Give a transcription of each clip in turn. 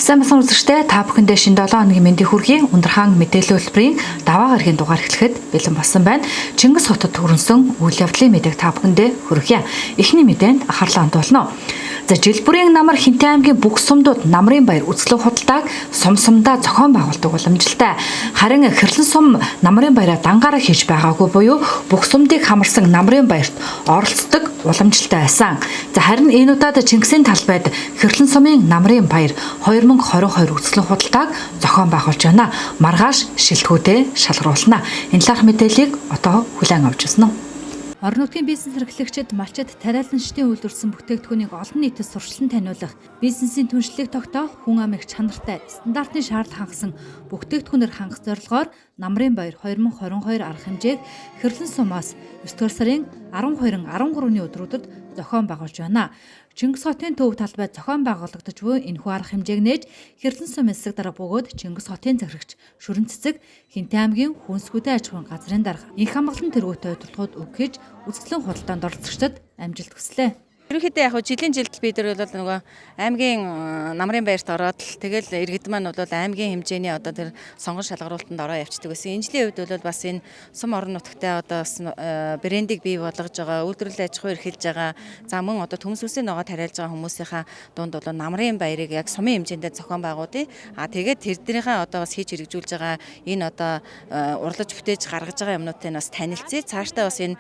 Сайн басан үзэгчдээ та бүхэндээ шинэ 7 хоногийн мэндийг хүргэе. Ундрахаан мэдээлэл хөтөлбөрийн даваа гарагийн дугаар эхлэхэд бэлэн болсон байна. Чингис хотод төрөнсөн үйл явдлын мэдээг та бүхэндээ хүргье. Эхний мэдээнд анхаарлаа хандуулна. За жил бүрийн намар Хинтээ аймгийн бүх сумдууд намрын баяр үзэсгэлэн худалдааг сумдаа зохион байгуулдаг уламжлалтай. Харин Хэрлэн сум намрын баяраа дангаараа хийж байгаагүй буюу бүх сумдыг хамарсан намрын баярт оролцдог уламжлалтай байсан. За харин энэ удаад Чингисийн талбайд Хэрлэн сумын намрын баяр 2022 үзэсгэлэн худалдааг зохион байгуулж байна. Маргааш шилтгүүдээ шалгаруулна. Энэ талаарх мэдээллийг одоо хүлээн авч ирсэн нь. Орон нутгийн бизнес эрхлэгчид малчид тариаланчдын үйлдвэрсэн бүтээгдэхүүнийг олон нийтэд сурчлан таниулах, бизнесийн түншлэлийг тогтоох, хүн амыг чанартай, стандартны шаардлага хангасан бүтээгдэхүүнээр хангах зорилгоор намрын баяр 2022 арга хэмжээг Хэрлэн сумаас 9-р сарын 12-13-ны өдрүүдэд зохион байгуулж байна. Чингис хотын төв талбайд зохион байгуулагдаж буй энэхүү арга хэмжээг нээж Хэрлэн сум эсрэг дарга бөгөөд Чингис хотын захирагч Шүрэн цэцэг Хинтээ аймгийн хүнсгүүдийн аж ахуйн газрын дарга инх хамгаалалтын тэргүүтэй удирдлагууд өгөхөж үзэсгэлэн худалдаанд оролцогчдод амжилт хүслээ. Ерөнхийдөө яг жилийн жилд бид нар бол нөгөө аймгийн намрын баярт ороод тэгэл иргэд маань бол аймгийн хэмжээний одоо тэр сонгон шалгаруулалтанд ороо явцдаг байсан. Энэ жилийн үед бол бас энэ сум орон нутгтаа одоо бас брендийг бий болгож байгаа, үйлдвэрлэл аж ахуй эрхэлж байгаа. За мөн одоо төмс үсийн ногоо тариалж байгаа хүмүүсийнхаа дунд бол намрын баярыг яг сумын хэмжээндээ зохион байгуулъя. Тэгээд тэрднийхээ одоо бас хийж хэрэгжүүлж байгаа энэ одоо урлаж бүтээж гаргаж байгаа юмнуудтай бас танилцъя. Цаашдаа бас энэ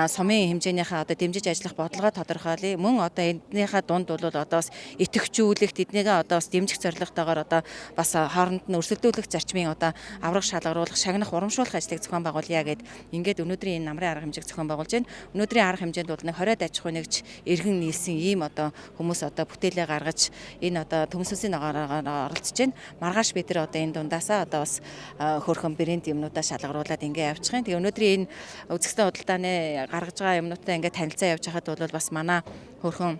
сумын хэмжээнийхээ одоо дэмжиж ажиллах бодлогоо тодорхойлъя. Мөн одоо эднийхээ дунд бол одоо бас идэвхжүүлэх, эднийгээ одоо бас дэмжих зорилготойгоор одоо бас хооронд нь өрсөлдүүлэх зарчмын одоо аврах шалгаруулах, шагнах, урамшуулах ажлыг зохион байгуулъя гэд ингээд өнөөдрийн энэ намрын арга хэмжээг зохион байгуулж байна. Өнөөдрийн арга хэмжээнд бол нэг 20-д аж ахуй нэгж иргэн нийлсэн ийм одоо хүмүүс одоо бүтээлээ гаргаж энэ одоо төмсөсийн ногоороо оролцож байна. Маргааш бид нар одоо энэ дундаасаа одоо бас хөөрхөн брэнд юмнуудаа шалгаруулад ингээд явчих юм. Тэгээ өнөөдрийн энэ үзэсгэлэн худалдааны гаргаж байгаа юмнуудаа ингээд танилцаа явж хахад бол бас манай хөрхөн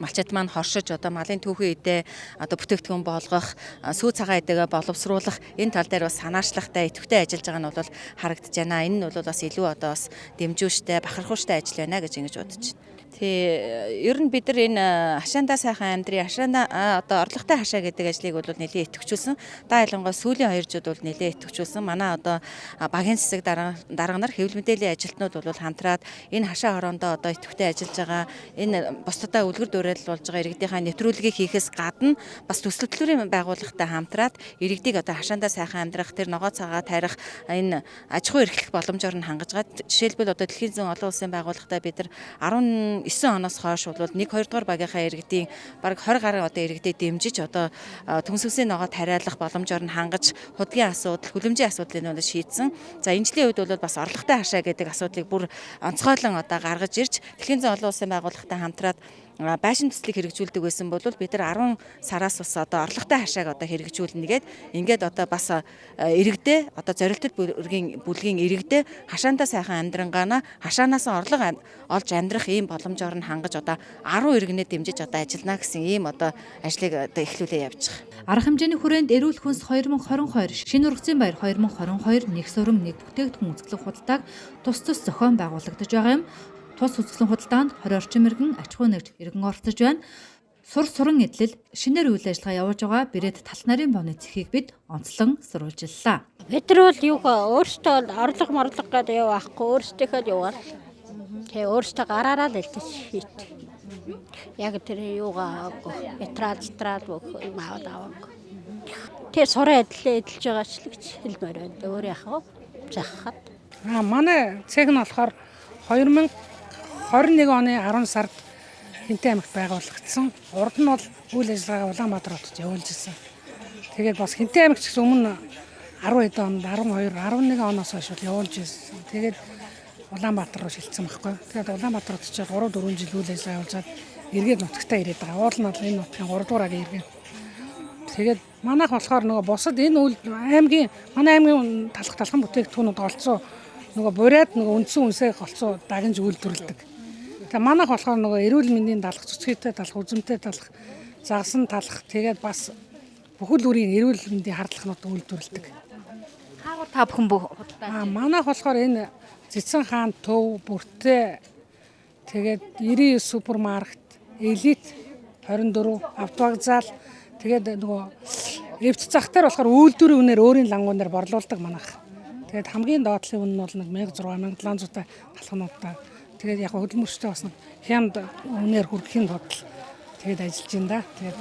малчид маань хоршиж одоо малын түүхэн идэ одоо бүтээгдэхүүн болгох, сүү цагаан идэгээ боловсруулах энэ тал дээр бас санаачлагтай, идэвхтэй ажиллаж байгаа нь бол харагдаж байна. Энэ нь бол бас илүү одоо бас дэмжүүштэй, бахархууштай ажил байна гэж ингэж бодож байна. Ер нь бид нар энэ хашаандаа сайхан амьдрын хашаандаа одоо орлоготой хашаа гэдэг ажлыг бол нэлээд идэвхжүүлсэн. Та ялангуяа сүүлийн 2 жил бол нэлээд идэвхжүүлсэн. Манай одоо багийн засаг дарга нар хэвлэл мэдээллийн ажилтнууд бол хамтраад энэ хашаа хороондоо одоо идэвхтэй ажиллаж байгаа. Энэ бусдадаа үлгэр дуурайл болж байгаа иргэдийнхаа нэвтрүүлгийг хийхээс гадна бас төсөл төлбөрийн байгууллагатай хамтраад иргэдийг одоо хашаандаа сайхан амьдрах, тэр ногоо цагаа тарих, энэ аж ахуй эрхлэх боломжоор нь хангаж байгаа. Жишээлбэл одоо дэлхийн зүүн олон улсын байгууллагатай бид нар 19 оноос хойш бол 1-2 дугаар багийнхаа иргэдийн бараг 20 гаруй одоо иргэдэд дэмжиж одоо төмсөсийн ногоо тариалах боломжоор нь хангаж худалдаа асуудал, хүлэмжийн асуудлыг нь шийдсэн. За энэ жилийн үед бол бас орлоготой хашаа гэдэг асуудлыг бүр онцгойлон одоо гаргаж ирж дэлхийн зүүн олон улсын байгууллагатай хамтраад байшин төслийг хэрэгжүүлдэг байсан бол бид нар 10 сараас бас одоо орлоготой хашааг одоо хэрэгжүүлнэ гээд ингээд одоо бас иргэдээ одоо зорилттой бүлгийн иргэдээ хашаандаа сайхан амьдрангаана хашаанаас орлого олж амьдрах ийм боломжоор нь хангаж одоо 10 иргэнээ дэмжиж одоо ажиллана гэсэн ийм одоо ажлыг одоо эхлүүлээ явж байгаа. Арга хэмжээний хүрээнд эрүүл хүнс 2022, шинэ ургацын баяр 2022 нэг сурам нэг бүтээгдэхүүн үзэсгэлэн худалдааг тус зохион байгуулагдаж байгаа юм. Тус үзэсгэлэн худалдаанд 20 орчим иргэн аж ахуй нэгж иргэн оролцож байна. Суран эдлэл шинээр үйл ажиллагаа явуулж байгаа Брэд талт нарын бооны цэхийг бид онцлон сурвалжиллаа. Бид нар бол өөрсдөө орлого морлого гэдэг яв ахгүй өөрсдийнхөө яваар. Тэгээ өөрсдөө гараараа л илтгэж шийт. Яг тэр юугаа метрал юм аваад. Тэгээ суран эдлээ эдэлж байгаа ч л гэж хэлмээр байна. Өөр яхав захахад. Манай цех нь болохоор 2021 оны 10 сард Хинтээ аймагт байгуулагдсан. Урд нь бол үйл ажиллагаа Улаанбаатар хотод явуулж ирсэн. Тэгээд бас Хинтээ аймагт ч гэсэн өмнө 10 хэд онд 12, 11 оноос хойш явуулж ирсэн. Тэгээд Улаанбаатар руу шилжсэн байхгүй. Тэгээд Улаанбаатар хотод ч 3-4 жил үйл ажиллагаа явуулжаад эргээд нутагтаа ирээд байгаа. Уул нь энэ нутгийн 3 дугаараа иргэн. Тэгээд манайх болохоор нөгөө бусад энэ манай аймгийн талхан бүтээгдэхүүнүүд олцсон нөгөө бурайд нөгөө үндсэн үнсээ голцоо дагнж үйлдвэрлэдэг. Тэгээ манайх болохоор нөгөө эрүүл мэндийн талах, цэцгийтэй талах, үзэмтэй талах, загсан талах тэгээд бас бүхэл бүрийн эрүүл мэндийн хардлахнууд үйлдвэрлэдэг. Хаагур та бүхэн худалдаа. Манайх болохоор энэ Цэцэн хаан төв, бүртээ тэгээд 99 супермаркет, элит 24, автовокзал Тэгээд нөгөө эвц зах дээр болохоор үйлдвэрийн үнээр өөрийн лангуунаар борлуулдаг манайх. Тэгээд хамгийн доотлын үн нь бол 1600-1700 талхнуудаа. Тэгээд яг хөдөлмөрчтэй бас нэг хямд үнээр хүргэхийн тулд тэгээд ажиллаж байна да. Тэгээд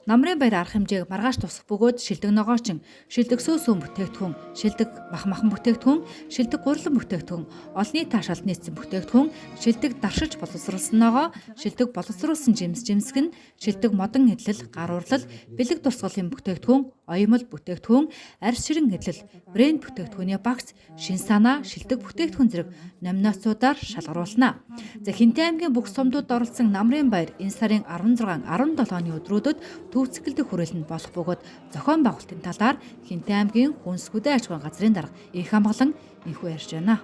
Намрын баяр арга хэмжээг маргааш тусах бөгөөд шилдэг ногоочин, шилдэг сөөсөө бүтээгдэхүүн, шилдэг махан бүтээгдэхүүн, шилдэг гурилан бүтээгдэхүүн, олон нийт таашаалд нийцсэн бүтээгдэхүүн, шилдэг даршиж боловсруулсан ногоо, шилдэг боловсруулсан жимсгэн, шилдэг модон эдлэл, гар урлал, бэлэг дурсгалын бүтээгдэхүүн, оёмл бүтээгдэхүүн, арьс ширэн эдлэл, брэнд бүтээгдэхүүний багц, шин санаа, шилдэг бүтээгдэхүүн зэрэг номинацуудаар шалгаруулна. За Хинтээ аймгийн бүх сумдууд оролцсон Намрын баяр энэ сарын 16, 17-ны өдрүүдэд төвцгөлдөх хүрээлэнд болох бөгөөд зохион байгуулалтын талаар Хинтээ аймгийн хүнс хөдөө аж ахуйн газрын дарга их хамглан инхүү ярьж байна.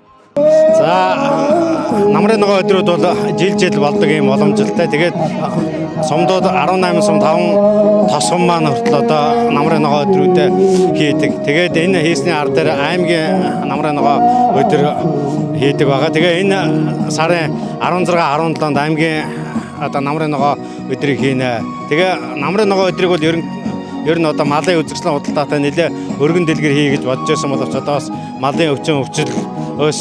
За намрын ногоо өдрүүд бол жил болдог юм боломжтой. Тэгээд сумдууд 18 сум 5 тосгон маань хүртэл одоо намрын ногоо өдрүүдээ хийдэг. Тэгээд энэ хийсний ар дээр аймгийн намрын ногоо өдөр хийдэг байгаа. Тэгээ энэ сарын 16 17-нд аймгийн одоо намрын ногоо өдрийг хийнэ. Тэгээ намрын ногоо өдрийг бол ер нь одоо малын үзэсгэлэн худалдаатай нэлээ өргөн дэлгэр хий гэж бодож байсан боловч одоо бас малын өвчнөөс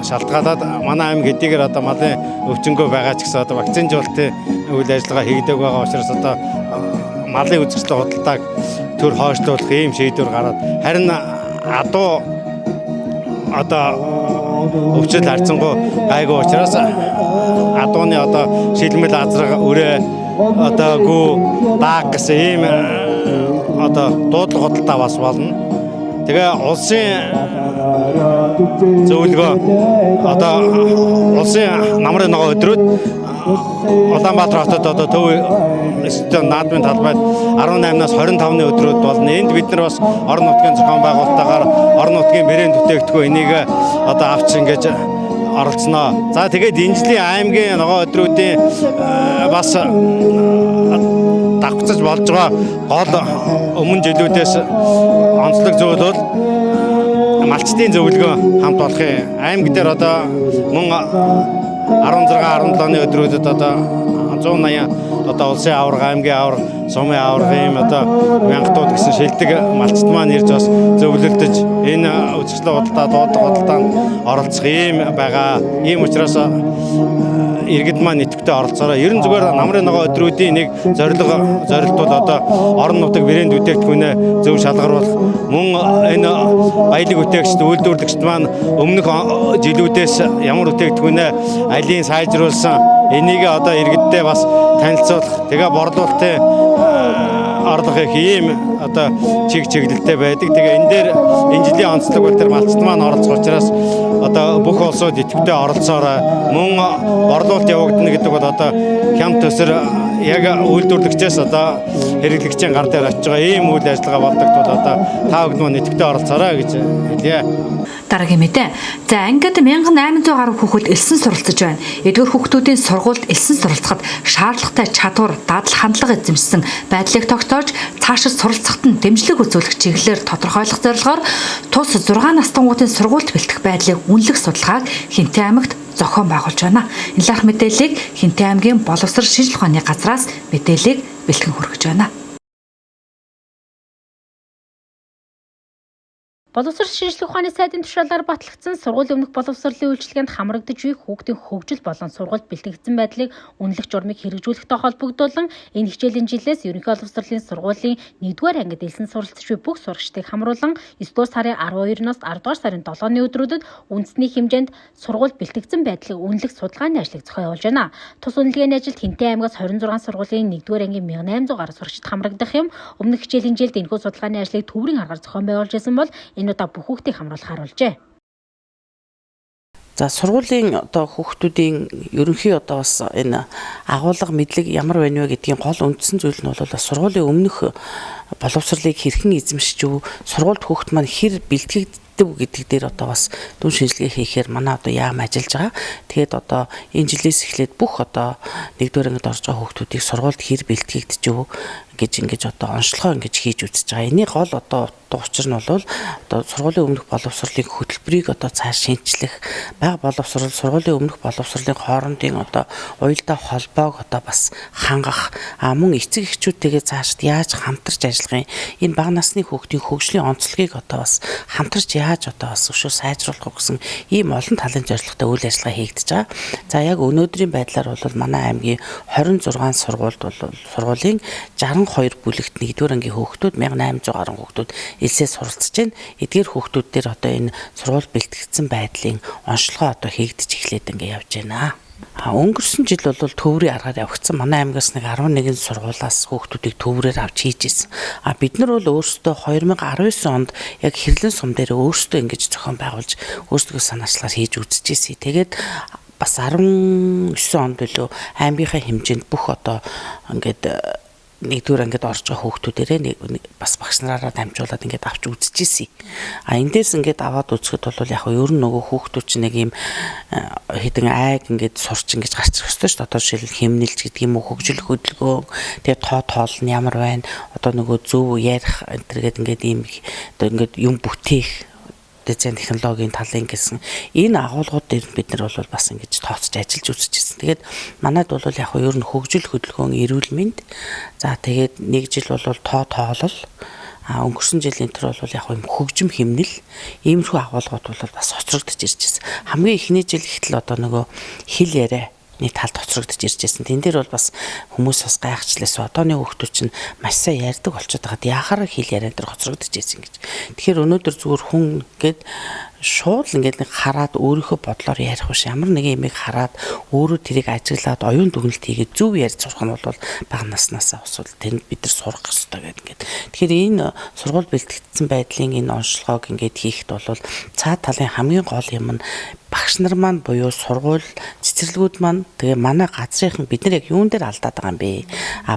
шалтгаалаад манай аймаг хэдийгээр одоо малын өвчнгөө байгаа ч гэсэн одоо вакцинжуулалтын үйл ажиллагаа хийгдэг байгаа учраас одоо малын үзэсгэлэн худалдааг төр хойшлуулах ийм шийдвэр гараад харин адуу одоо өвчл харьцангуй гайгүй учраас адууны одоо шилмэл азраг өрөө одоо гүү дааг гэсэн ийм одоо дуудлага худалдаа бас болно. Тэгээ улсын зөвлөгөө одоо улсын намрын ногоо өдрүүд Улаанбаатар хотод одоо төв стадион наадмын талбайд 18-наас 25-ны өдрүүд болно. Энд бид нар бас орон нутгийн зохион байгуулалтаагаар орон нутгийн брэнд бүтээгдэхүүн энийг одоо авч ингэж оролцсноо. За тэгээд энэ жилийн аймгийн ногоо өдрүүдийн бас давхцаж болж байгаа гол өмнө жилүүдээс онцлог зүйл бол малчтын зөвлөгөө хамт болохын аймаг дээр одоо мөн 16 17-ны өдрүүдэд одоо 180 одоо улсын аварга, аймгийн аварга, сумын аварга ийм одоо мянгатууд гэсэн шилдэг малчт маань ирж бас зөвлөлдөж энэ үзэсгэлэн худалдаа, дуудлага худалдаанд оролцох ийм байгаа. Ийм учраас иргэд маань идэвхтэй оролцоороо. Ер нь зүгээр намрын ногоо өдрүүдийн нэг зорилт бол одоо орон нутаг брэнд бүтээгдэхүүнээ зөв шалгаруулах. Мөн энэ баялаг бүтээгчд, үйлдвэрлэгчд маань өмнөх жилүүдээс ямар бүтээгдэхүүнээ алийг сайжруулсан энийг одоо иргэддээ бас танилцуулах. Тэгээ борлуулалтын орлого их ийм одоо чиглэлтэй байдаг. Тэгээ энэ дээр энэ жилийн онцлог бол тэр малчт маань оролцох учраас одоо бүх улсууд идэвхтэй оролцоороо мөн борлуулалт явагдана гэдэг бол одоо хямд төсөр яг үйлдвэрлэгчээс одоо хэрэглэгчийн гар дээр очиж байгаа ийм үйл ажиллагаа болдог тул одоо та бүхэн маань идэвхтэй оролцоороо гэж хэлье. Дараагийн мэдээ. За ангид 1800 гаруй хүүхэд элсэн суралцж байна. Эдгээр хүүхдүүдийн сургуульд элсэн суралцахад шаардлагатай чадвар, дадал хандлага эзэмшсэн байдлыг тогтоож цаашид суралцахад нь дэмжлэг үзүүлэх чиглэлээр тодорхойлох зорилгоор тус 6 настангуудын сургуульд бэлтгэх байдлыг үнэлэх судалгааг Хинтээ аймагт зохион байгуулж байна. Энэ лах мэдээллийг Хинтээ аймгийн боловсрол шинжилгээ ухааны газраас мэдээллийг бэлтгэн хүргэж байна. Боловсрол шинжилгээ ухааны сайдын тушаалаар батлагдсан сургуулийн өмнөх боловсролын үйлчилгээнд хамрагдаж буй хүүхдийн хөгжил болон сургуульд бэлтгэгдсэн байдлыг үнэлэх журмыг хэрэгжүүлэхтэй холбогдуулан энэ хичээлийн жилээс ерөнхий боловсролын сургуулийн 1-р ангид элсэн суралцж буй бүх сурагчдыг хамруулан 9-р сарын 12-ноос 10-р сарын 7-ны өдрүүдэд үндэсний хэмжээнд сургуульд бэлтгэгдсэн байдлыг үнэлэх судалгааны ажлыг зохион явуулж байна. Тус үнэлгээний ажилд Хинтээ аймгаас 26 сургуулийн 1-р ангийн 1800 гаруй сурагчид хамрагдах юм. Өмнөх хичээлийн жилд энэхүү судалгааны ажлыг төврийн аргаар зохион байгуулж байсан бол энэ удаа бүх хүүхдийг хамруулахаар болжээ. За сургуулийн одоо хүүхдүүдийн ерөнхий одоо бас энэ агуулга мэдлэг ямар байна вэ гэдгийн гол үндсэн зүйл нь бол бас сургуулийн өмнөх боловсролыг хэрхэн эзэмшиж өв, сургуульд хүүхд маань хэр бэлтгэгддэг гэдэг дээр одоо бас дүн шинжилгээ хийхээр манай одоо яам ажиллаж байгаа. Тэгээд одоо энэ жилээс эхлээд бүх одоо 1-р ангид орж байгаа хүүхдүүдийг сургуульд хэр бэлтгэгдэж өв, ингэж одоо онцлогоо ингэж хийж үзэж байгаа. Эний гол одоо учир нь бол одоо сургуулийн өмнөх боловсролын хөтөлбөрийг одоо цааш шинжлэх, бага боловсрол, сургуулийн өмнөх боловсролын хоорондын одоо уялдаа холбоог одоо бас хангах, мөн эцэг эхчүүдтэйгээ цаашд яаж хамтарч ажиллахын, энэ бага насны хүүхдийн хөгжлийн онцлогийг одоо бас хамтарч яаж одоо бас өшөө сайжруулах гэсэн ийм олон талын зорилготой үйл ажиллагаа хийгдэж байгаа. За яг өнөөдрийн байдлаар бол манай аймгийн 26 сургуулийн 62 бүлэгт 1-р ангийн хүүхдүүд 1800 гаруй хүүхдүүд элсээс суралцж байна. Эдгээр хүүхдүүд дээр одоо энэ сургууль бэлтгэгдсэн байдлын онцлогоо одоо хийгдэж эхлээд ингэ явж байна. Өнгөрсөн жил бол төврийн аргаар явагдсан. Манай аймгаас нэг 11 сургуулиас хүүхдүүдийг төврээр авч хийж исэн. Бид нар бол өөрсдөө 2019 онд яг хэрлэн сум дээр өөрсдөө ингэж зохион байгуулж өөрсдөө санаачлагаар хийж үзчихсэн. Тэгээд бас 19 онд билүү аймгийнхаа хэмжээнд бүх одоо ингээд 1-р ангид орж байгаа хүүхдүүдээрээ бас багш нараараа дамжуулаад ингээд авч үзчихсэн. Эндээс ингээд аваад үзэхэд бол яг ер нь нөгөө хүүхдүүд чинь нэг юм хэдэн айг ингээд сурч ингээд гарч ирэх ёстой шүү дээ. Одоо жишээл хэмнэлж гэдэг юм уу, хөгжил хөдөлгөөн, тэгээ тоол нь ямар байна, одоо нөгөө зөв ярих энэ төргээд ингээд ийм одоо ингээд юм бүтээх дизайн технологийн талын гэсэн энэ агуулгууд дээр бид нар бол бас ингэж тооцож ажиллаж үзчихсэн. Тэгээд манайд бол яг ер нь хөгжил хөдөлгөөн, эрүүл мэнд, за тэгээд нэг жил бол тоолол, өнгөрсөн жилийн тэр бол яг юм хөгжим хэмнэл, иймэрхүү агуулгууд бол бас хоцрогдож ирж байсан. Хамгийн эхний жил ихтэл одоо нөгөө хэл яриа талд хоцрогдож ирж байсан. Тэн дээр бол бас хүмүүс бас гайхчлаасан. Одооны хүүхдүүд чинь маш сайн ярьдаг болчиход байгаад яхаар хэл яриан дээр хоцрогдож ирсэн гэж. Тэгэхээр өнөөдөр зүгээр хүн гээд шууд ингээд нэг хараад өөрийнхөө бодлоор ярих биш, ямар нэгэн юмыг хараад өөрөө тэрийг ажиглаад оюун дүгнэлт хийгээд зөв ярьж сурах нь бол бага наснаасаа усвал тэнд бид нар сурах хэрэгтэй гэдэг. Тэгэхээр энэ сургууль бэлтгэгдсэн байдлын энэ онцлогоог ингээд хийхэд бол цаа талын хамгийн гол юм нь багш нар маань буюу сургууль цэцэрлэгүүд маань тэгээ манай газрынхан бид нар яг юун дээр алдаад байгаа юм бэ?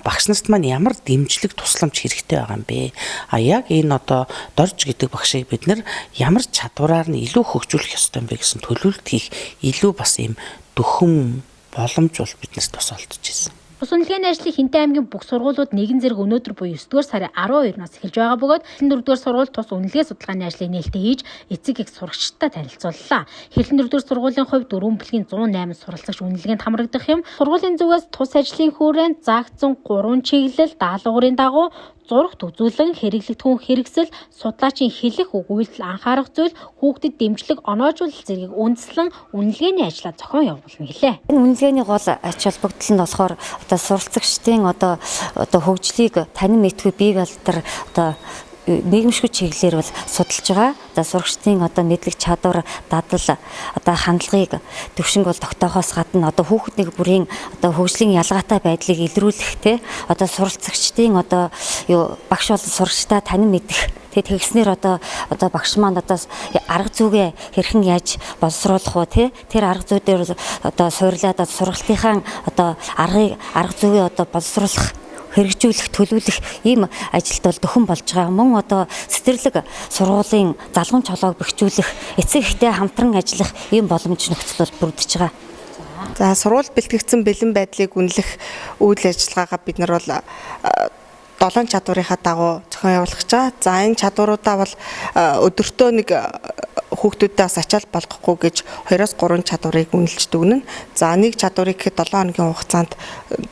Багш нарт маань ямар дэмжлэг тусламж хэрэгтэй байгаа юм бэ? Яг энэ одоо дорж гэдэг багшийг бид нар ямар чадвараар нь илүү хөгжүүлэх ёстой юм бэ гэсэн төлөвлөлт хийх илүү бас ийм дөхөм боломж бол биднээс тус олдож ирсэн. Бус үнэлгээний ажлыг Хинтээ аймгийн бүх сургуулиуд нэгэн зэрэг өнөөдөр буюу 9-р сарын 12-наас эхэлж байгаа бөгөөд 4-р сургууль тус үнэлгээ судалгааны ажлыг нээлттэй хийж эцэг их сурагчдаа танилцууллаа. Хэлэн 4-р сургуулийн хувьд 4 бүлгийн 108 суралцагч үнэлгээнд хамрагдах юм. Сургуулийн зүгээс тус ажлын хүрээнд заагдсан 3 чиглэл даалгаврын дагуу зурагт үзүүлэн хэрэглэгдэхүүн хэрэгсэл, судлаачийн хэлэх үг үйлдэл анхаарах зүйл, хүүхдэд дэмжлэг оноожуулалт зэргийг үндэслэн үнэлгээний ажлаа зохион явуулна гэлээ. Энэ үнэлгээний гол ач холбогдол нь болохоор одоо суралцагчдын одоо хөгжлийг танин мэдгүй бие балдар одоо нийгэмшгүй чиглэлээр бол судалж байгаа. Одоо сурагчдын одоо мэдлэг чадвар, дадал, одоо хандлагыг төвшинг бол тогтоохоос гадна одоо хүүхдийн бүрийн одоо хөгжлийн ялгаатай байдлыг илрүүлэх те одоо суралцагчдын одоо багш бол сурагчдаа танин мэдэх тэгснээр одоо багш маань одоо арга зүйгээ хэрхэн яаж боловсруулах вэ те тэр арга зүй дээр одоо суйрлаад сургалтынхаа одоо арга зүйгээ одоо боловсруулах хэрэгжүүлэх, төлөвлөх ийм ажилд бол дөхөн болж байгаа. Мөн одоо цэцэрлэг сургуулийн залгуун чолоог бэхжүүлэх, эцэг эхтэй хамтран ажиллах ийм боломж нөхцөл бол бүрдэж байгаа. За сургууль бэлтгэгдсэн бэлэн байдлыг үнэлэх үйл ажиллагаагаа бид нар бол 7 чадварынхаа дагуу зохион явуулах гэж байгаа. За энэ чадваруудаа бол өдөртөө нэг хүүхдүүдтэй бас ачаал болгохгүй гэж 2-3 чадварыг үнэлж дүгнэн. За нэг чадварыг гэхэд 7 хоногийн хугацаанд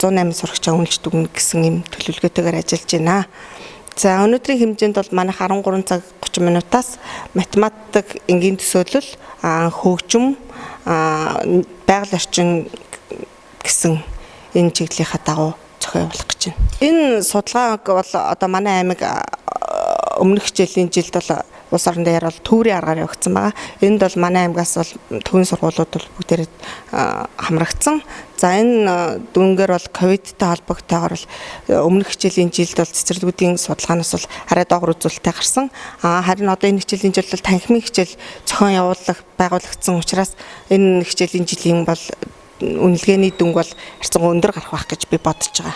108 сурагчаа үнэлж дүгнэн гэсэн юм төлөвлөгөөтэйгээр ажиллаж байна. За өнөөдрийн хэмжээнд бол манайх 13 цаг 30 минутаас математик, энгийн төсөөлөл, хөгжим, байгаль орчин гэсэн энэ чиглэлийнхаа дагуу зохион явуулах гэж байна. Энэ судалгааг бол одоо манай аймаг өмнөх жилийн жилд бол улс орон дээр бол төврийн аргаар явагдсан байгаа. Энд бол манай аймгаас бол төвийн сургуулиуд бол бүгдээрээ хамрагдсан. За энэ дүнгээр бол ковидтай холбогдтойгоор л өмнөх жилийн жилд бол цэцэрлэгүүдийн судалгаанаас бол арай доогуур үзүүлэлттэй гарсан. Харин одоо энэ хичээлийн жил бол танхимын хичээл зохион явуулах байгуулагдсан учраас энэ хичээлийн жилийн бол үнэлгээний дүнг бол харьцангуй өндөр гарах байх гэж би бодож байгаа.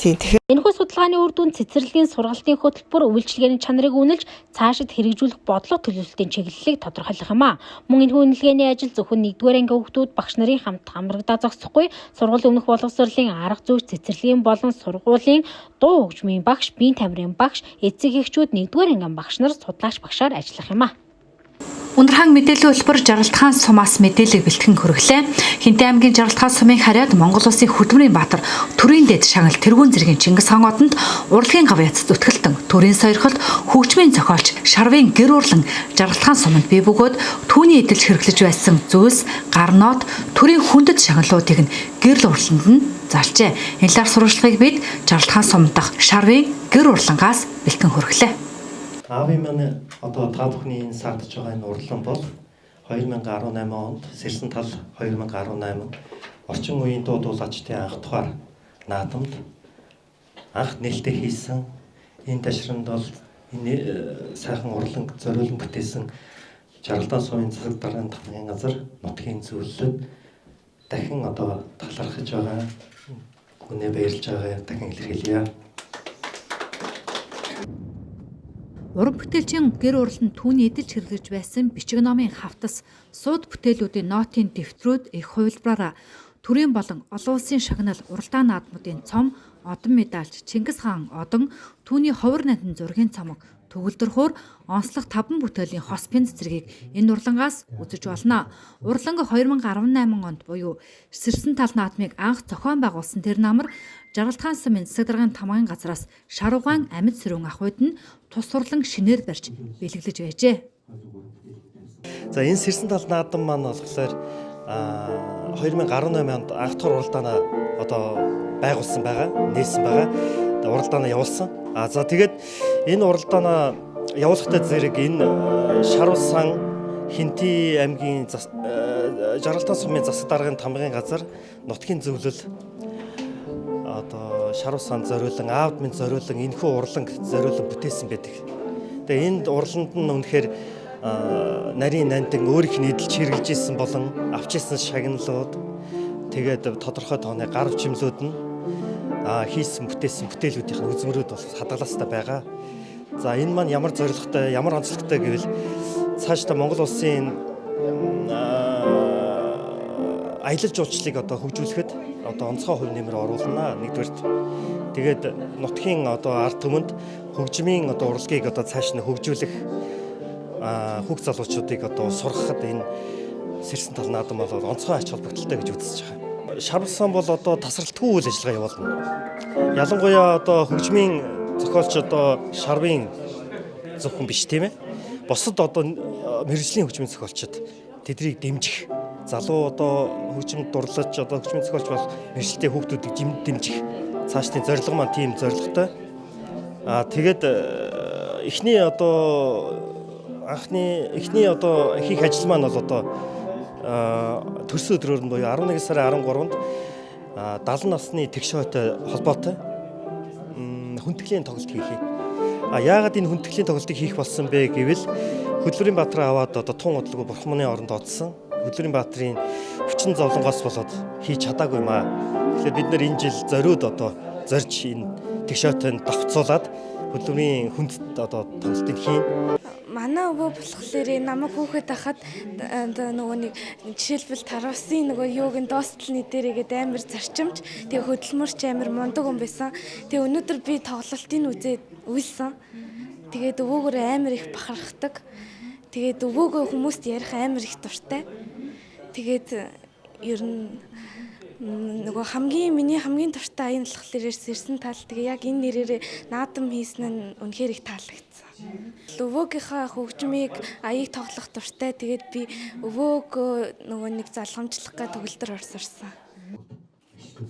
Тийм. Энэхүү судалгааны үр дүн цэцэрлэгийн сургалтын хөтөлбөр үйлчилгээний чанарыг үнэлж цаашид хэрэгжүүлэх бодлого төлөвлөлтийн чиглэлийг тодорхойлох юм а. Мөн энэхүү үнэлгээний ажил зөвхөн 1-р анги хүүхдүүд багш нарын хамт хамрагдаа зогсохгүй, сургуулийн өмнөх боловсролын арга зүйч, цэцэрлэгийн болон сургуулийн дуу хөгжмийн багш, биеийн тамирын багш, эцэг эхчүүд 1-р ангийн багш нар судлаач багшаар ажиллах юм а. Ундрахаан мэдээллийн хөтөлбөр Жаргалтхан сумаас мэдээлэл бэлтгэн хөргөлээ. Хинтээ аймгийн Жаргалтхан сумын харьяад Монгол Улсын хөдөлмөрийн баатар Төрийн дэд шагнал тэргүүн зэргийн Чингис хаан одонд урлагийн гавьяц зүтгэлтэн төрийн сойрхолд хөгжмийн зохиолч Шарвын гэр урлан Жаргалтхан суманд бий бөгөөд түүний эдэлж хэрэглэж байсан зүйлс, гарноод, төрийн хүндэт шагналуудыг нь гэрэл урланд нь залжээ. Энэ лар сурвалжлагыг бид Жаргалтхан сум дахь Шарвын гэр урлангаас бэлтгэн хөргөлээ. Аавын маань одоо та бүхний энэ сагдж байгаа энэ урлан бол 2018 онд Сэрсэн тал 2018 орчин үеийн дуу дуулаачдын анх тухаар наадамд анх нээлттэй хийсэн энэ ташранд бол энэ сайхан урлан зориулан бүтээсэн Жаргалтхан сумын засаг даргын тамгын газар нутгийн зөвлөлд дахин одоо талархаж байгаа гүнээ баярлж байгаа дахин илэрхийлье. Уран бүтээлчийн гэр урланд түүний эдэлж хэрэглэж байсан бичиг номын хавтас, сууд бүтээлүүдийн нотын дэвтрүүд их хувилбараараа төрийн болон олон улсын шагнал уралдаан наадмуудын цом, одон медальч, Чингис хаан одон, түүний ховор нандин зургийн цомог, төгөлдрөхөөр онцлог 5 бүтээлийн хос пенз зэргийг энэ урлангаас үзэж болно. Урланг 2018 онд буюу Сэрсэн тал наадмыг анх зохион байгуулсан тэр намар Жаргалтхан сумын засаг даргын тамгын газраас шаруугаан амьд сэрүүн ахуйд нь тус урлан шинээр барьж бэлэглэж байжээ. За энэ Сэрсэн тал наадам маань болохоор 2018 онд анх тур уралдаанаа одоо байгуулсан байгаа, нээсэн байгаа. Уралдаанаа явуулсан. За тэгээд энэ уралдаанаа явуулахдаа зэрэг энэ Шаруусан Хинтээ аймгийн Жаргалтхан сумын засаг даргын тамгын газар нутгийн зөвлөл одоо Шаруусан зориулан, аавд минь зориулан энэхүү урланг зориулан бүтээсэн байдаг. Тэгээ энэ урланд нь үнэхээр нарийн нандин өөрийнх нь эдэлж хэрэглэж исэн болон авч исэн шагналууд тэгээд тодорхой тооны гар чимлүүд нь хийсэн бүтээсэн бүтээлүүдийн үзмөрүүд бол хадгалаастай байгаа. За энэ маань ямар зорилготой, ямар онцлогтой гэвэл цаашдаа Монгол улсын аялал жуулчлалыг одоо хөгжүүлэхэд одоо онцгой хувь нэмэр оруулна нэгдүгээрт. Тэгээд нутгийн одоо ард түмэнд хөгжмийн одоо урлагийг одоо цааш нь хөгжүүлэх хүүхд залуучуудыг одоо сургахад энэ Сэрсэн тал наадам бол онцгой ач холбогдолтой гэж үзэж байгаа. Шарвсан бол одоо тасралтгүй үйл ажиллагаа явуулна. Ялангуяа одоо хөгжмийн зохиолч одоо Шарвын зөвхөн биш тийм ээ. Бусад одоо мэргэжлийн хөгжмийн зохиолчид тэднийг дэмжих, залуу одоо хөгжимд дурлаж одоо хөгжмийн зохиолч бол мэргэжилтэй хүүхдүүдийг дэмжих цаашдын зорилго маань тийм зорилготой. Тэгээд эхний одоо хийх ажил маань бол одоо төрсөн өдрөөр нь буюу 11 сарын 13-нд 70 насны тэгшөөтэй холбоотой хүндэтгэлийн тоглолт хийх юм. Яагаад энэ хүндэтгэлийн тоглолтыг хийх болсон бэ гэвэл Хөдөлмөрийн баатраа аваад одоо тун удалгүй бурхан орнд одсон. Хөдөлмөрийн баатрын хүчин зовлонгоос болоод хийж чадаагүй юм аа. Тэгэхээр бид нэр энэ жил зориуд одоо зорж энэ тэгшөөтөнд давцуулаад хөдөлмөрийн хүнд одоо тоглолтыг хийн. Манай өвөө болохоор намайг хүүхэд байхад нөгөө нэг жишээлбэл таруулсан нөгөө юуг нь доостлны дээрээгээд амар зарчимч тэгээ хөдөлмөрч амар мундаг хүн байсан. Тэгээ өнөөдөр би тоглолтын үзээд үйлсэн. Тэгээд өвөөгөр амар их бахархдаг. Тэгээд өвөөгөө хүмүүст ярих амар их дуртай. Тэгээд ер нь нөгөө миний хамгийн дуртай аян болохоор Сэрсэн тал. Тэгээ яг энэ нэрээр наадам хийсэн нь үнэхээр их таалагдсан. Өвөөгийнхаа хөгжмийг аяыг тоглох дуртай. Тэгээд би өвөөгөө нөгөө нэг залгамжлах гэ төгөлдөр орсорсон.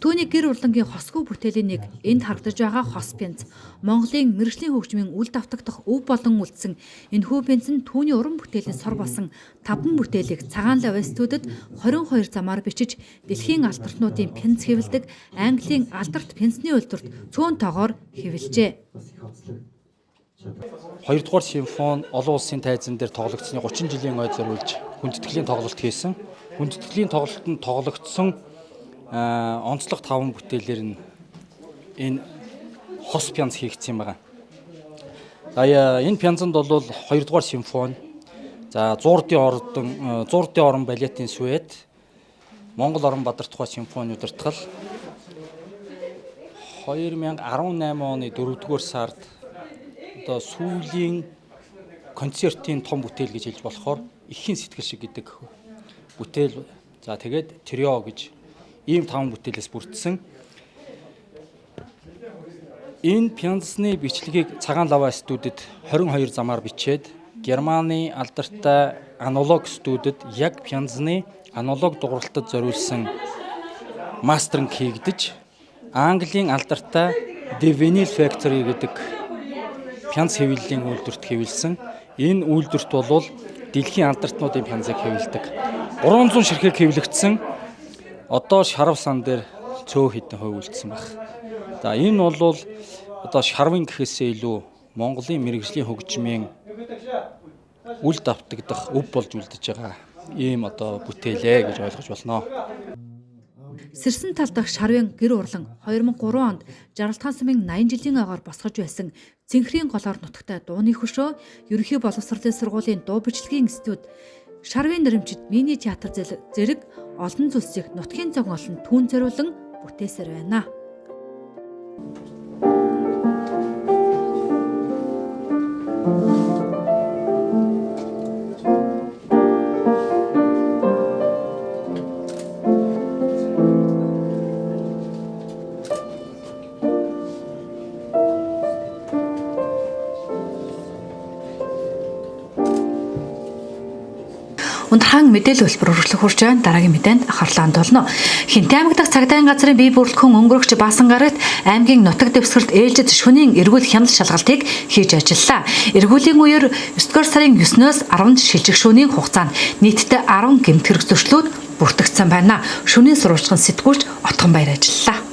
Түүний гэр урлангийн хосгүй бүтээлийн нэг энд харагдаж байгаа хос пенз. Монголын мэргэжлийн хөгжмийн үл давтагдах өв болон үлдсэн энэ хүү пенз нь түүний уран бүтээлийн сор болсон 5 бүтээлийг цагаан лавестүүдэд 22 замаар бичиж дэлхийн алдартнуудын пенз хэвлэдэг Английн алдарт пензний үйлдвэрт цөөн тоогоор хэвлэжээ. 2-р симфони олон улсын тайзан дээр тоглогдсны 30 жилийн ой зориулж хүндэтгэлийн тоглолт хийсэн. Хүндэтгэлийн тоглолтод тоглогдсон онцлог 5 бүтээлээр нь энэ хос пянз хийгдсэн юм байна. За энэ пянзанд бол 2 дугаар симфони, за 100-р орон балетын сүйет, Монгол орон бадар тухай симфони удирдгал 2018 оны 4-р сард одоо сүүлийн концертын том бүтээл гэж хэлж болохоор ихийн сэтгэл шиг гэдэг бүтээл. За тэгээд трио гэж ийм 5 бүтээлээс бүрдсэн. Энэ пянзны бичлэгийг Цагаан лава студид 22 замаар бичээд Германы алдартай аналог студид яг пянзны аналог дууралтад зориулсан мастеринг хийгдэж, Английн алдартай The Vinyl Factory гэдэг пянз хэвлэлийн үйлдвэрт хэвлсэн. Энэ үйлдвэрт бол дэлхийн андартнуудын пянзыг хэвлэдэг. 300 ширхэг хэвлэгдсэн. Одоо шарав сан дээр цөөн хэдэн хувь үлдсэн байна. За энэ бол одоо шарвын гэхээсээ илүү Монголын мэрэгжлийн хөгжмийн үл давтагдах өв болж үлдэж байгаа ийм одоо бүтээлээ гэж ойлгож болно. Сэрсэн тал дахь шарвын гэр урлан 2003 онд Жаргалтхан сумын 80 жилийн агаар босгож байсан цэнхрийн голоор нутагтай дууны хөшөө, ерөнхий боловсролын сургуулийн дуу бичлэгийн институт, шарвын нэрэмжид мини театр зэрэг олон зүйлсийг нутгийн зохиолн түүн зориулан бүтээсээр байна. Ундрахаан мэдээлэл хэлбэр өргөжлөх хурж байна. Дараагийн мэдээнд анхаарлаа хандуулна. Хинтээ аймаг дахь цагдаагийн газрын бие бүрэлдэхүүн өнгөрөгч Баасан гарагт аймгийн нутаг дэвсгэрт ээлжид шөнийн эргүүл хяналт шалгалтыг хийж ажиллалаа. Эргүүлийн үеэр 9-р сарын 9-өөс 10-нд шилжих шөнийн хугацаанд нийтдээ 10 гэмт хэрэг зөрчлүүд бүртгэгдсэн байна. Шөнийн сурвалжхан сэтгүүлч Отгон Баяр ажиллалаа.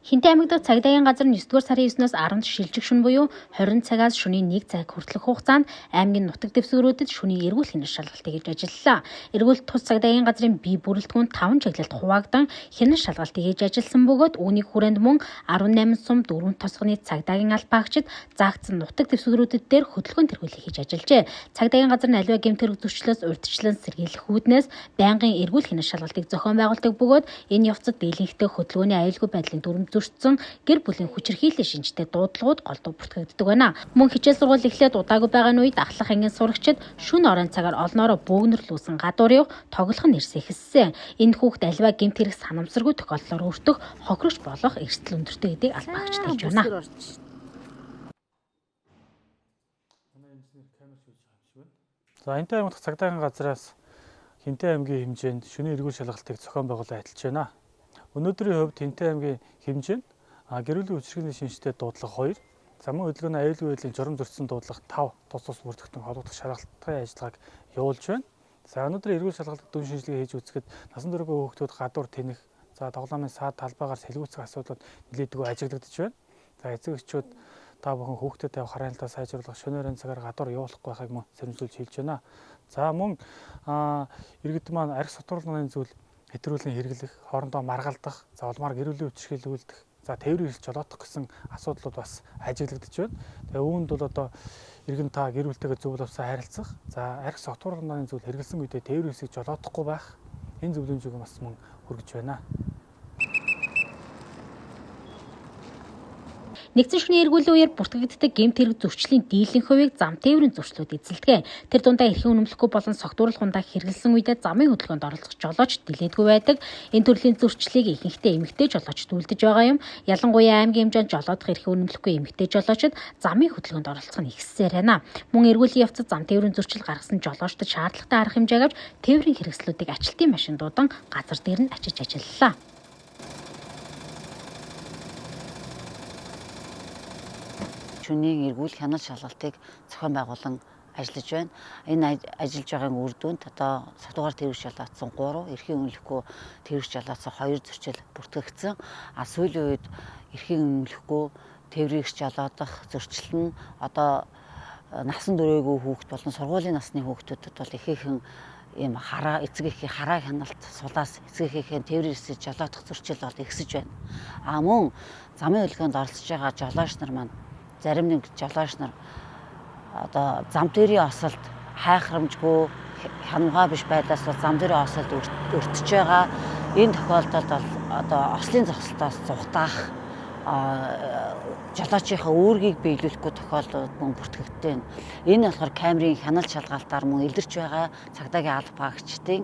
Хинтээ аймаг дахь цагдаагийн газар 9-р сарын 9-өөс 10-нд шилжих шөнө буюу 20 цагаас шөнийн 1 цаг хүртэлх хугацаанд аймгийн нутаг дэвсгэрүүдэд шөнийн эргүүл хяналт шалгалтыг хийж ажиллалаа. Эргүүлэлт тус цагдаагийн газрын бие бүрэлдэхүүн 5 чиглэлд хуваагдан хяналт шалгалтыг хийж ажилласан бөгөөд үүнийг хүрээнд мөн 18 сум 4 тосгоны цагдаагийн албаагчид заагдсан нутаг дэвсгэрүүдэд дээр хөдөлгөөн тэргүүлэг хийж ажиллажээ. Цагдаагийн газар нь аливаа гэмт хэрэг зөрчлөөс урьдчилан сэргийлэх үүднээс байнгын эргүүл хяналт шалгалтыг зохион байгуулдаг бөгөөд энэ явцад дийлэнхтэй хөдөлгөөний аюулгүй байдлын дүрм зөрчсөн гэр бүлийн хүчирхийллийн шинжтэй дуудлагууд голдуу бүртгэгддэг байна. Мөн хичээл сургууль эхлээд удаагүй байгаа үед ахлах ангийн сурагчид шөнө орон цагаар олноороо бөөгнөрлүүлсэн гадуур явах тоглох нь ирсэн эхэлсэн. Энэ хүүхд аливаа гэмт хэрэг санамсаргүй тохиолдлоор өртөх хохирогч болох эрсдэл өндөртэй гэдгийг албаагч хэлж байна. За Хинтээ аймаг дахь цагдаагийн газраас Хинтээ аймгийн хэмжээнд шөнийн эргүүл шалгалтыг зохион байгуулан ажиллаж байна. Өнөөдрийн хувьд Хинтээ аймгийн хэмжээнд гэр бүлийн хүчирхийллийн шинжтэй дуудлага 2, замын хөдөлгөөний аюулгүй байдлын журам зөрчсөн дуудлага 5 тус тус бүртгэгдэн холбогдох шалгалтын ажиллагааг явуулж байна. За өнөөдрийн эргүүл шалгалтад дүн шинжилгээ хийж үзэхэд насан туршийн хүүхдүүд гадуур тэнэх, за тоглоомын саад талбайгаар сэлгүүцэх асуудлууд нэлээдгүй ажиглагдаж байна. За эцэг эхчүүд та бүхэн хүүхдэд тавих хараалтаа сайжруулах, шөнөөрийн цагаар гадуур явуулахгүй байхыг мөн сэрэмжлүүлж хэлж байна. За мөн иргэд маань арх сотруулгын зүйл хэтрүүлэн хэрэглэх, хоорондоо маргалдах, за улмаар гэр бүлийн хүчирхийлэл үйлдэх, за тээврийн эрсдэл жолоодох гэсэн асуудлууд бас ажиглагдаж байна. Тэгээ үүнд бол одоо иргэн та гэр бүлтэйгээ зөв боловсоо харилцах, за арх сотруулгын зүйл хэрэгэлсэн үедээ тээврийн эрсдэл жолоодохгүй байх, энэ зөвлөмжийг бас мөн хүргэж байна. Нэгдсэн шөнийн эргүүлийн үеэр бүртгэгддэг гэмт хэрэг зөрчлийн дийлэнх хувийг зам тээврийн зөрчлүүд эзэлдэг. Тэр дундаа эрхийн үнэмлэхгүй болон согтууруулах хундаа хэрэгэлсэн үедээ замын хөдөлгөөнд оролцох жолооч нэлээдгүй байдаг. Энэ төрлийн зөрчлийг ихэнхдээ эмэгтэй жолоочд үлдэж байгаа юм. Ялангуяа аймгийн хэмжээнд жолоодох эрхийн үнэмлэхгүй эмэгтэй жолоочд замын хөдөлгөөнд оролцох нь ихсээр байна. Мөн эргүүлийн явцад зам тээврийн зөрчил гаргасан жолоочдод шаардлагатай арга хэмжээг авч тээврийн хэрэгслүүдийг ажилтны машин дуудан газар дээр нь ачиж ажиллалаа. Шөнийн эргүүл хяналт шалгалтыг зохион байгуулан ажиллаж байна. Энэ ажиллаж байгаа үр дүнд одоо сатуугаар тэрвэрч жолоодсон 3, эрхийн үнэмлэхгүй тэрвэрч жолоодсон 2 зөрчил бүртгэгдсэн. Сүүлийн үед эрхийн үнэмлэхгүй тэрвэрч жолоодох зөрчил нь одоо насан туршаагүй хүүхд болон сургуулийн насны хүүхдүүдэд бол ихээхэн ийм хараа эцэг эхийн хараа хяналт сулаас эцэг эхийн тээврээр ирсэж жолоодох зөрчил бол ихсэж байна. Мөн замын хөдөлгөөнд оролцож байгаа жолооч нар маань зарим нэг жолооч нар одоо зам дээрийн осолд хайхрамжгүй хямгаа биш байдлаас бол зам дээрийн осолд өртөж байгаа. Энэ тохиолдолд бол одоо ослын зогсолтоос зугатаах жолоочийнхаа үүргийг биелүүлэхгүй тохиолдол мөн бүртгэгддэг. Энэ болохоор камерын хяналт шалгалтаар мөн илэрч байгаа цагдаагийн алба багчдын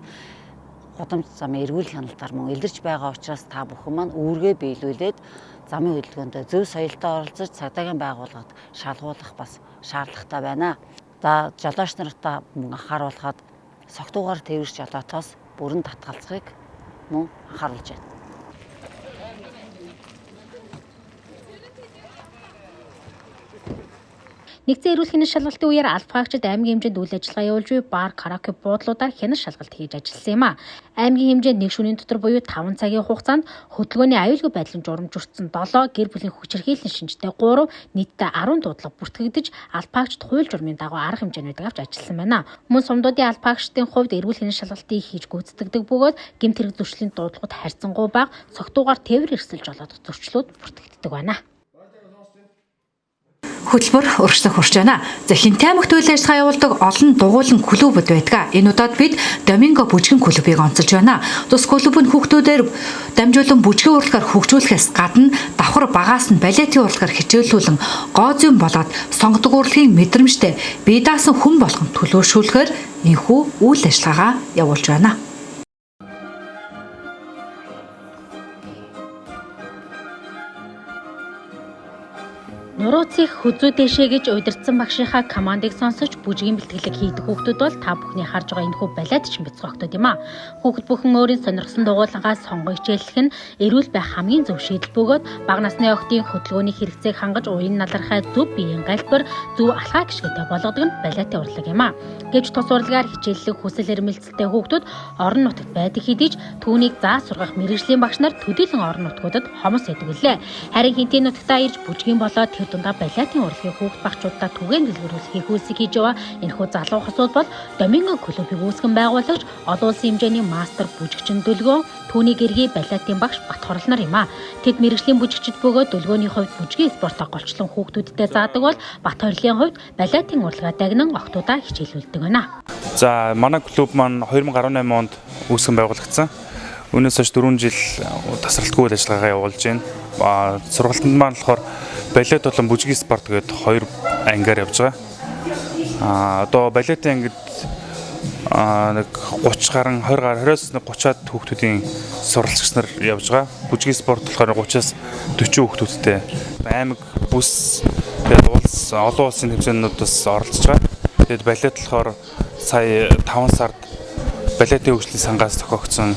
гудамж замын эргүүл хяналтаар мөн илэрч байгаа учраас та бүхэн маань үүргээ биелүүлээд замын хөдөлгөөнд зөв соёлтой оролцож цагдаагийн байгууллагад шалгуулах бас шаардлагатай байна. За жолооч нартаа мөн анхааруулхад согтуугаар тэрвэрч жолоотоос бүрэн татгалзахыг мөн анхааруулж байна. Нэгдсэн эрүүл хянах шалгалтын үеэр албагчид аймгийн хэмжээнд үйл ажиллагаа явуулж буй бар, караоке буудлуудаар хянах шалгалт хийж ажилласан юм а. Аймгийн хэмжээнд нэг шөнийн дотор буюу 5 цагийн хугацаанд хөдөлгөөний аюулгүй байдлын журамжурсан 7, гэр бүлийн хүчирхийллийн шинжтэй 3, нийтдээ 10 дуудлага бүртгэгдэж албагчид хууль журмын дагуу арга хэмжээнүүд авч ажилласан байна. Мөн сумдуудын албагчдын хувьд эрүүл хянах шалгалтыг хийж гүйцэтгэдэг бөгөөд гэмт хэрэг зөрчлийн дуудлагууд харьцангуй бага, цогтуугаар тээвэр эрсэлж жолоодох зөрчлүүд бүртгэгддэг байна. Хөтөлбөр өргөжлөх хүрч байна. За Хинтээ аймагт үйл ажиллагаа явуулдаг олон дугуйлан клубуд байдаг. Энэ удаад бид Доминго бүжгэн клубыг онцолж байна. Тус клуб нь хүүхдүүдээр дамжуулан бүжгийн урлагаар хөгжүүлэхээс гадна давхар багаас нь балетын урлагаар хичээллүүлэн гоо зүйн болоод сонгодог урлагийн мэдрэмжтэй бие даасан хүн болгон төлөөлшүүлэхээр энэхүү үйл ажиллагаагаа явуулж байна. Нурууцыг хүзүү дэшээ гэж удирдсан багшийнхаа командыг сонсож бүжгийн бэлтгэлэг хийдэг хүүхдүүд бол та бүхний харж байгаа энэхүү балетчин бяцхан хүүхдүүд юм а. Хүүхэд бүхэн өөрийн сонирхсан дугуулангаас сонгон хичээллэх нь эрүүл байх хамгийн зөв шийдэл бөгөөд бага насны охидын хөдөлгөөний хэрэгцээг хангаж уян налархай зөв биеийн галбар, зөв алхаа гიშгтэй болгодог нь балетын урлаг юм а. Гэвч тус урлагаар хичээллэх хүсэл эрмэлзэлтэй хүүхдүүд орон нутагт байдаг хэдий ч түүнийг заа сургах мэрэгжлийн багш нар төдийлөн орон нутгуудад хомос хийдэг лээ. Харин Хинтээ нутагтаа ирж бүжгийн болоод тэр дундаа балетын урлагийн хүүхд багчуудаа түгээн дэлгэрүүлэх хийх үйлсийг хийж яваа энэхүү залуу хосууд бол Доминго клубыг үүсгэн байгуулагч олон улсын хэмжээний мастер бүжигчин Дөлгөө, түүний гэргий балетын багш Бат Хорлол нар юм а. Тэд мэрэгжлийн бүжигчид бөгөөд Дөлгөөний хувьд бүжгийн спортоо голчлон хүүхдүүдтэй заадаг бол Бат Хорлолын хувьд балетын урлагаа дагнан охтуудаа хичээлүүлдэг байна. За манай клуб маань 2018 онд үүсгэн байгуулагдсан. Үүнээс хойш 4 жил тасралтгүй үйл ажиллагаагаа явуулж байна. Сургалтанд маань болохоор балет болон бүжгийн спорт гэдэг 2 ангиар явж байгаа. Одоо балетын ангид нэг 30 гаруй 20 гаруй 20-оос 30-аад хүүхдүүдийн суралцагч нар явж байгаа. Бүжгийн спорт болохоор 30-аас 40 хүүхдүүдтэй аймаг бүс тэгээд улс олон улсын хэмжээнүүдээс оролцож байгаа. Тэгээд балет болохоор сая 5 сард балетын хөгжлийн сангаас зохиогдсон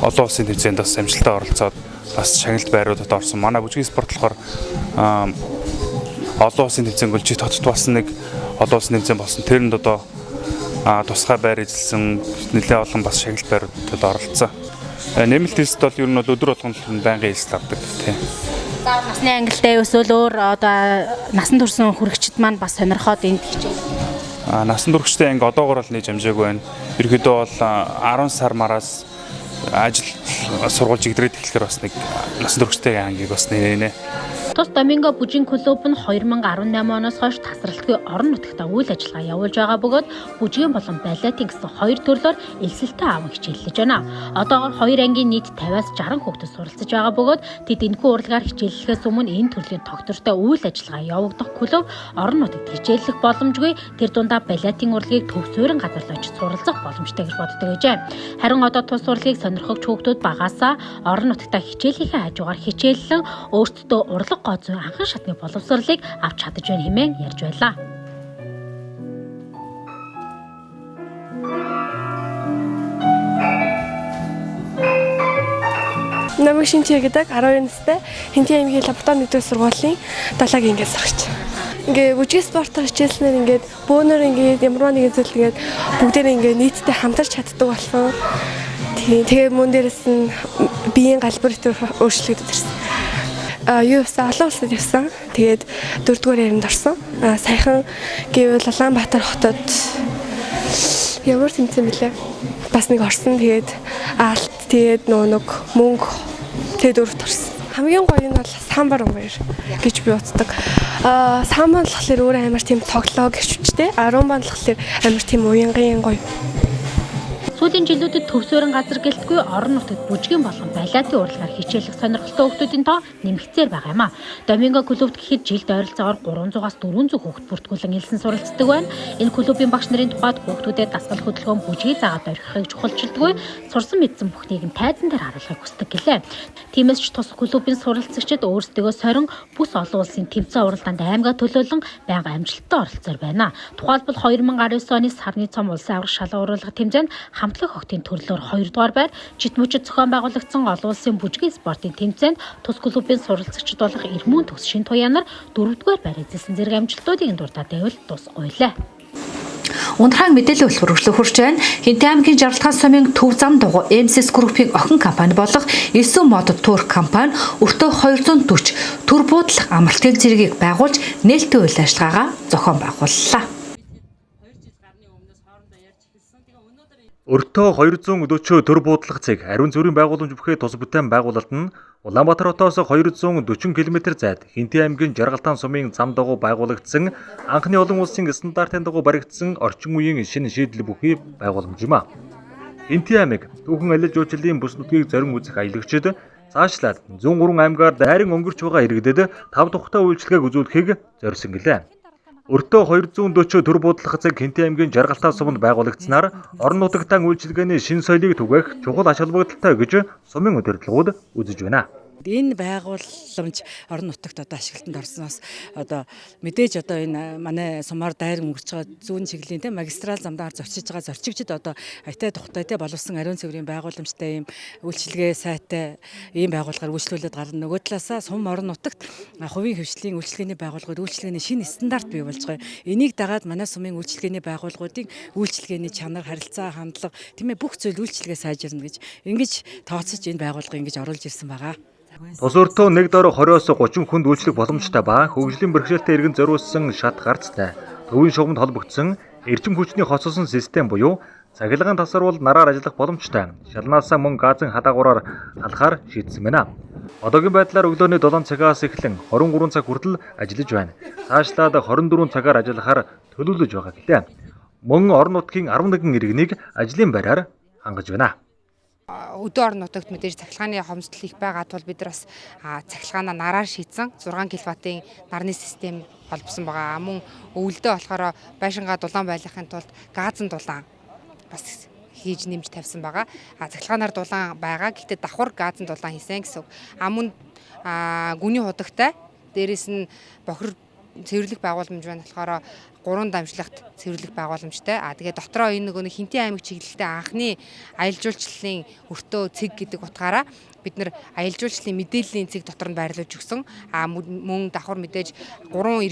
олон улсын хэмжээнд бас амжилттай оролцоод бас шагналт байруудад орсон. Манай бүжгийн спорт болохоор олон улсын хэмжээнд гөлжи хотод болсон нэг олон улсын хэмжээ болсон. Тэрэнд одоо тусгай байр эзэлсэн нэлээд олон бас шагналт байруудад оролцсон. Нэмэлт хэлсэд бол ер нь бол өдөр болгон байнгын хэлсэл авдаг тийм. За насны ангилалтай эсвэл өөр одоо насан турш хүрэгчд маань бас сонирхоод энд хичээл. Насан туршидтай анги одоогоор л нээж амжаагүй байна. Ерөнхийдөө бол 10 сар мараас ажил сургууль чигдрээд эхлэхээр бас нэг насан туршидтай ангийг бас нэрнэ. Тус Доминго бүжгийн клуб нь 2018 оноос хойш тасралтгүй орон нутагта үйл ажиллагаа явуулж байгаа бөгөөд бүжгийн болон балетын гэсэн 2 төрлөөр элсэлтэй аван хичээллэж байна. Одоогоор 2 ангийн нийт 50-аас 60 хүүхэд суралцж байгаа бөгөөд тэд энэхүү урлагаар хичээллэхээс өмнө энэ төрлийн тогтвортой үйл ажиллагаа явагдах клуб орон нутагт хичээллэх боломжгүй, тэр дундаа балетын урлагийг төв суурин газар л очиж суралцах боломжтой гэж боддог гэжээ. Харин одоо тус урлагийг сонирхогч хүүхдүүд багаасаа орон нутагта хичээллэхийн хажуугаар хичээллэн өөрсдөө урлаг гоо зүйн анхан шатны боловсролыг авч чадаж байна хэмээн ярьж байлаа. Намайг Шинчээ гэдэг 12 настай Хинтээ аймгийн лаборатори 1-р сургуулийн 7-гийн ангиас багч. Ингээ бүжгийн спортоор хичээлснээр ингээд бөөнөр ингээд ямар нэгэн зүйл ингээд бүгдээрээ ингээд нийтдээ хамтарч чаддаг болсон. Тэгээ мөн дээрээс нь биеийн галбар төр өөрчлөгдөж ирсэн. Юу явсан олон улсад явсан. Тэгээд 4-р яринд орсон. Саяхан гэвэл Улаанбаатар хотод ямар тэмцээн билээ. бас нэг орсон. Тэгээд аалт тэгээд нэг мөнгө тэгээд дөрөвт орсон. Хамгийн гоё нь бол самбар өнгөр гэж би боддог. Самбар болохоор өөр амар тийм тоглоо гэвчтэй. 10 бан болохоор амар тийм уянгын гоё. Сүүлийн жилүүдэд төвсөрөн газар гэлтгүй орон нутагт бүжгийн болгон балиатын урлагаар хичээлэх сонирхолтой хүүхдүүдийн тоо нэмэгцээр байгаа юм а. Доминго клубт гэхэд жилд ойролцоогоор 300-аас 400 хүүхэд бүртгүүлэн элсэн суралцдаг байна. Энэ клубын багш нарын тухайд хүүхдүүдэд дасгал хөдөлгөөн бүжгийг заагаад орхихыг чухалчилдаггүй. Сурсан мэдсэн бүхнийг нь тайзан дээр харуулахыг хүсдэг гэлээ. Тиймээс ч тус клубын суралцагчид өөрсдөө сорин бүс олон улсын тэмцээн уралдаанд аймгаа төлөөлөн байнга амжилттай оролцоор байна. Тухайлбал 2019 оны сарны цом улсын аврах шалган уруулах тэмцээнд хамтлаг хогтын төрлөөр 2 дугаар байр житмүчид зохион байгуулагдсан олон улсын бүжгийн спортын тэмцээнд тус клубын суралцагчид болох Ирмүн төгс шин туяанаар 4 дугаар байр эзэлсэн зэрэг амжилтуудыг дурдаад байвал тусгойлаа. Ундрахаан мэдээлэл хөтөлбөр өргөжлөх хурж байна. Хинтээ аймгийн Жаргалхан сумын төв зам дугуй MCS Group-ийн охин компани болох Эсүү мод тур компани өртөө 240 төр буудлах амралтын зэргийг байгуулж нээлттэй үйл ажиллагаагаа зохион байгууллаа. Өртөө 240 төр буудлах цэг ариун зүрийн байгууламж бүхий тус бүтээн байгуулалт нь Улаанбаатар хотоос 240 км зайд Хинтээ аймгийн Жаргалтан сумын зам дагуу байгуулагдсан анхны олон улсын стандартын дагуу баригдсан орчин үеийн шинэ шийдэл бүхий байгууламж юм а. Хинтээ аймаг түүхэн алил жуулчлалын бүс нутгийг зорин үзэх аялагчид цаашлаад 103 аймгаар дайран өнгөрч байгаа иргэдэд 5 тухтай үйлчилгээг үзүүлэхийг зорьсон гэлээ. Өртөө 240 төр буудлах цэг Хинтээ аймгийн Жаргалтан суманд байгуулагдсанаар орон нутагтаа үйлчилгээний шинэ соёлыг түгээх чухал ач холбогдолтой гэж сумын удирдлагууд үзэж байна. Энэ байгууламж орон нутагт одоо ашиглалтанд орсноос одоо мэдээж одоо энэ манай сумаар дайран өнгөрч байгаа зүүн чиглэлийн те магистрал замдаар зочиж байгаа зорчигчд одоо аятаа тухтай те боловсон ариун цэврийн байгууламжтай ийм үйлчилгээ сайтай ийм байгууллагаар үйлчлүүлээд гарна. Нөгөө талаасаа сум орон нутагт хувийн хвшлийн үйлчилгээний байгууллагууд үйлчилгээний шинэ стандарт бий болж байгаа. Энийг дагаад манай сумын үйлчилгээний байгууллагуудын үйлчилгээний чанар, харилцаа, хандлага тийм ээ бүх зүйл үйлчилгээ сайжирна гэж ингэж тооцож энэ байгууллага ингэж оруулж ирсэн байгаа. Тус өртөө нэг дор 20-оос 30 хүнд үйлчлэх боломжтой ба хөгжлийн бэрхшээлтэй иргэн зориулсан шат гарцтай төвийн шугамд холбогдсон эрчим хүчний хоцолсон систем буюу цахилгаан тасарвал нараар ажиллах боломжтой шалнаасаа мөн газын хадаагураар халахаар шийдсэн байна. Одоогийн байдлаар өглөөний 7 цагаас эхлэн 23 цаг хүртэл ажиллаж байна. Цаашлаад 24 цагаар ажиллахаар төлөвлөж байгаа гэлээ. Мөн орон нутгийн 11 иргэнийг ажлын байраар хангаж байна. Өдөө орон нутагт мэдээж цахилгааны хомсдол их байгаа тул бид нар бас цахилгаанаа нараар шийдсэн 6 кВт-ийн нарны систем холбосон байгаа. Мөн өвөлдөө болохоор байшингаа дулаан байлгахын тулд газын дулаан бас хийж нэмж тавьсан байгаа. Цахилгаанаар дулаан байгаа. Гэхдээ давхар газын дулаан хийсэн гэсэн үг. Мөн гүний худагтай дээрэс нь бохир цэвэрлэх байгууламж байна болохоор 3 дамжлагт цэвэрлэх байгууламжтай. Тэгээд дотроо энэ нөгөө Хинтээ аймаг чиглэлтэй анхны аялал жуулчлалын өртөө цэг гэдэг утгаараа бид нар аялал жуулчлалын мэдээллийн цэг дотор нь байрлуулж өгсөн. Мөн давхар мэдээж 3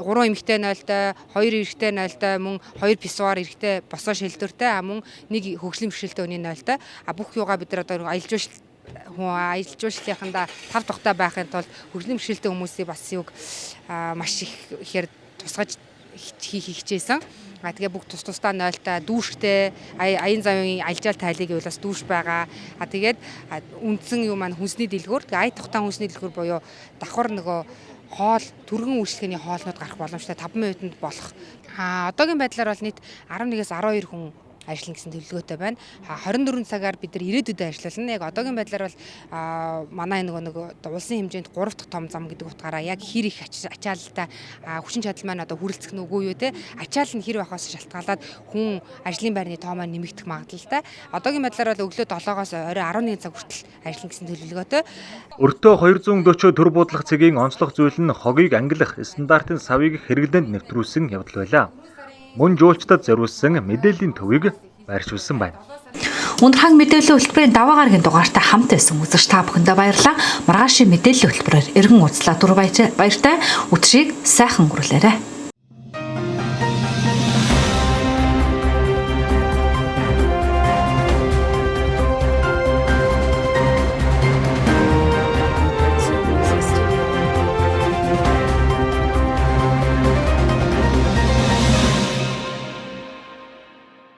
эмэгтэй 0-той, 2 эрэгтэй 0-той, мөн 2 писсуар эрэгтэй босоо шилдвэртэй, мөн 1 хөгжлийн бэрхшээлтэй хүний 0-той. Бүх юугаа бид нар одоо аялал жуулчлалынхандаа 5 тухтай байхын тулд хөгжлийн бэрхшээлтэй хүмүүсийн бас юг маш ихээр тусгаж хийх хичээсэн. Тэгээ бүх тусдаа 0-тай дүүштэй аян завын алжаал тайлыг бас дүүш байгаа. Тэгээд үндсэн юу маань хүнсний дэлгүүр. Тэгээ ая тухтаа хүнсний дэлгүүр буюу давхар нөгөө хоол түргэн үйлчлэгээний хоолнууд гарах боломжтой 5 минутанд болох. Одоогийн байдлаар бол нийт 11-ээс 12 хүн ажиллана гэсэн төлөвлөгөөтэй байна. 24 цагаар бид нар ирээдүйдээ ажиллана. Яг одоогийн байдлаар бол манай нөгөө улсын хэмжээнд 3 дахь том зам гэдэг утгаараа яг хэр их ачаалалтай хүчин чадал маань одоо хүрэлцэх нь үгүй юу те. Ачаал нь хэр байхаас шалтгаалаад хүн ажлын байрны тоо маань нэмэгдэх магадлалтай. Одоогийн байдлаар бол өглөө 7-оос орой 11 цаг хүртэл ажиллана гэсэн төлөвлөгөөтэй. Өртөө 240 төр буудлах цэгийн онцлог зүйл нь хогийг ангилах стандартын савыг хэрэглээнд нэвтрүүлсэн явдал байлаа. Мөн жуулчдад зориулсан мэдээллийн төвийг байршуулсан байна. Ундрахаан мэдээллийн хөтөлбөрийн даваа гарагийн дугаартай хамт байсан үзэгч та бүхэндээ баярлалаа. Маргаашийн мэдээллийн хөтөлбөрөөр эргэн уулзлаа. Түр баяртай. Өдрийг сайхан өнгөрүүлээрэй.